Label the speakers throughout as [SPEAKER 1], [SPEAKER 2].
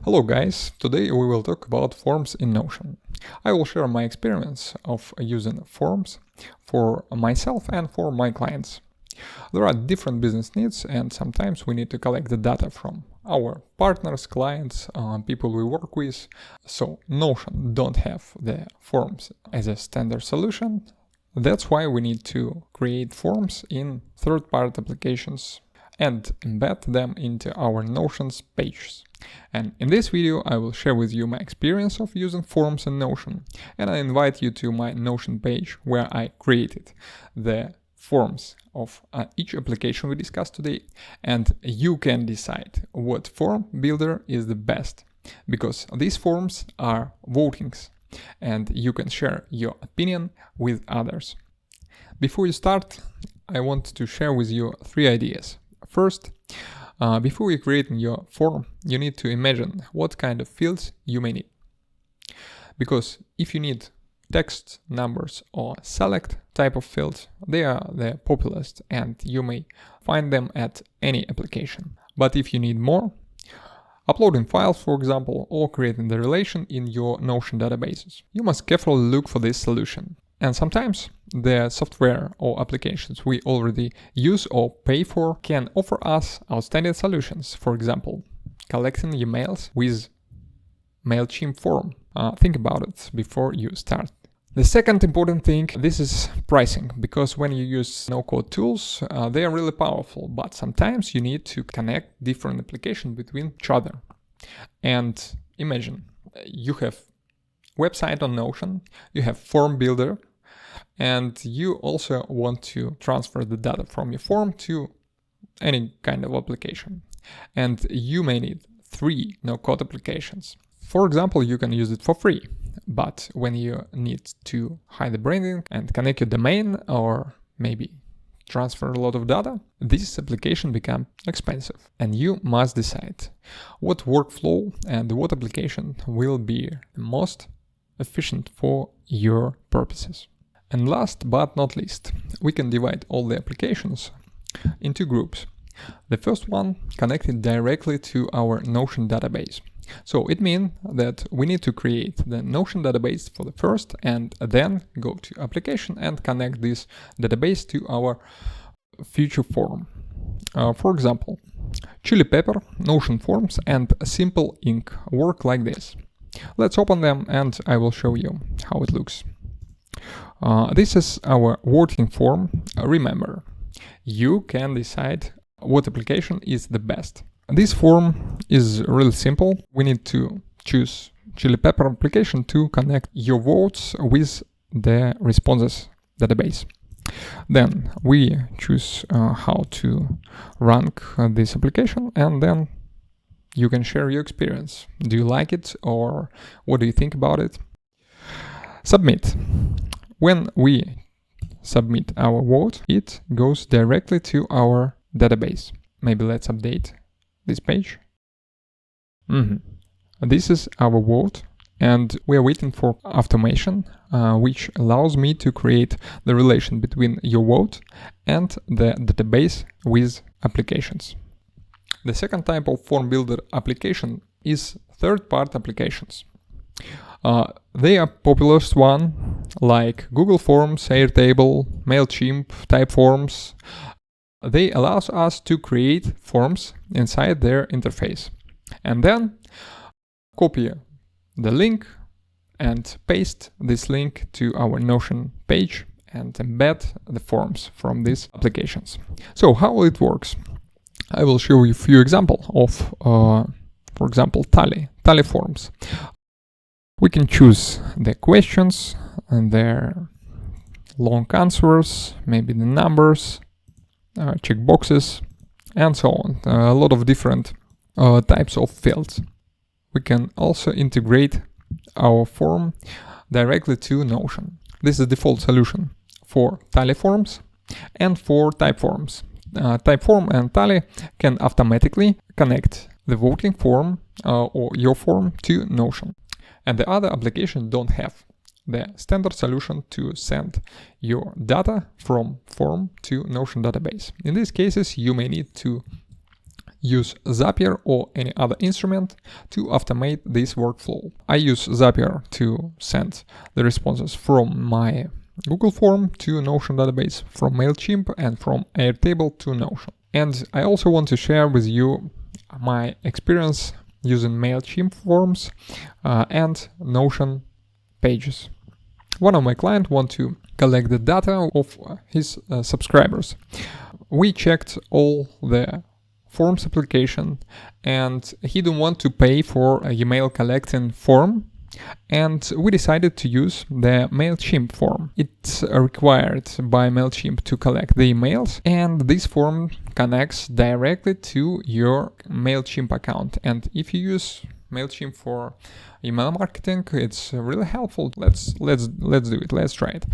[SPEAKER 1] Hello guys, today we will talk about forms in Notion. I will share my experience of using forms for myself and for my clients. There are different business needs and sometimes we need to collect the data from our partners, clients, people we work with. So Notion don't have the forms as a standard solution. That's why we need to create forms in third-party applications and embed them into our Notion's pages. And in this video, I will share with you my experience of using forms in Notion, and I invite you to my Notion page where I created the forms of each application we discussed today, and you can decide what form builder is the best, because these forms are votings, and you can share your opinion with others. Before you start, I want to share with you 3 ideas. First, before you create your form, you need to imagine what kind of fields you may need. Because if you need text, numbers, or select type of fields, they are the populist and you may find them at any application. But if you need more, uploading files, for example, or creating the relation in your Notion databases, you must carefully look for this solution. And sometimes the software or applications we already use or pay for can offer us outstanding solutions. For example, collecting emails with MailChimp form. Think about it before you start. The second important thing, this is pricing, because when you use no-code tools, they are really powerful, but sometimes you need to connect different applications between each other. And imagine you have website on Notion, you have form builder, and you also want to transfer the data from your form to any kind of application. And you may need 3 no-code applications. For example, you can use it for free, but when you need to hide the branding and connect your domain or maybe transfer a lot of data, this application becomes expensive. And you must decide what workflow and what application will be most efficient for your purposes. And last but not least, we can divide all the applications into groups. The first one connected directly to our Notion database. So it means that we need to create the Notion database for the first and then go to application and connect this database to our future form. For example, Chili Pepper, Notion Forms, and Simple Ink work like this. Let's open them and I will show you how it looks. This is our working form. Remember, you can decide what application is the best. This form is really simple. We need to choose Chili Pepper application to connect your votes with the responses database. Then we choose how to rank this application, and then you can share your experience. Do you like it or what do you think about it? Submit. When we submit our vote, it goes directly to our database. Maybe let's update this page. This is our vote, and we are waiting for automation, which allows me to create the relation between your vote and the database with applications. The second type of form builder application is third-party applications. They are populous one like Google Forms, Airtable, MailChimp, Typeforms. They allow us to create forms inside their interface and then copy the link and paste this link to our Notion page and embed the forms from these applications. So how it works? I will show you a few examples of, for example, Tally forms. We can choose the questions and their long answers, maybe the numbers, checkboxes, and so on. A lot of different types of fields. We can also integrate our form directly to Notion. This is the default solution for Tally forms and for Typeforms. Typeform and Tally can automatically connect the voting form or your form to Notion. And the other applications don't have the standard solution to send your data from form to Notion database. In these cases, you may need to use Zapier or any other instrument to automate this workflow. I use Zapier to send the responses from my Google form to Notion database, from MailChimp and from Airtable to Notion. And I also want to share with you my experience using MailChimp forms and Notion pages. One of my clients wants to collect the data of his subscribers. We checked all the forms application and he didn't want to pay for a email collecting form, and we decided to use the MailChimp form. It's required by MailChimp to collect the emails, and this form connects directly to your MailChimp account. And if you use MailChimp for email marketing, it's really helpful. Let's do it. Let's try it.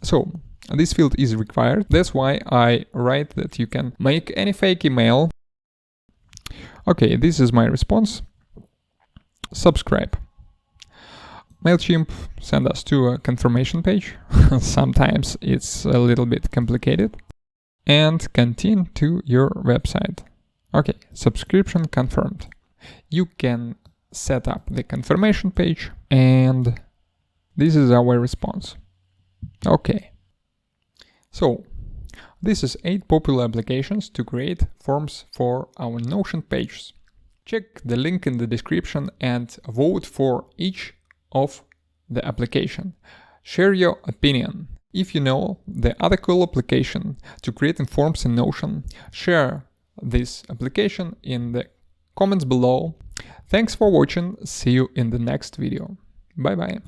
[SPEAKER 1] So this field is required. That's why I write that you can make any fake email. Okay, this is my response. Subscribe. MailChimp send us to a confirmation page. Sometimes it's a little bit complicated. And continue to your website. Okay, subscription confirmed. You can set up the confirmation page, and this is our response. Okay. So, this is 8 popular applications to create forms for our Notion pages. Check the link in the description and vote for each of the application. Share your opinion. If you know the other cool application to creating forms in Notion, share this application in the comments below. Thanks for watching. See you in the next video. Bye bye.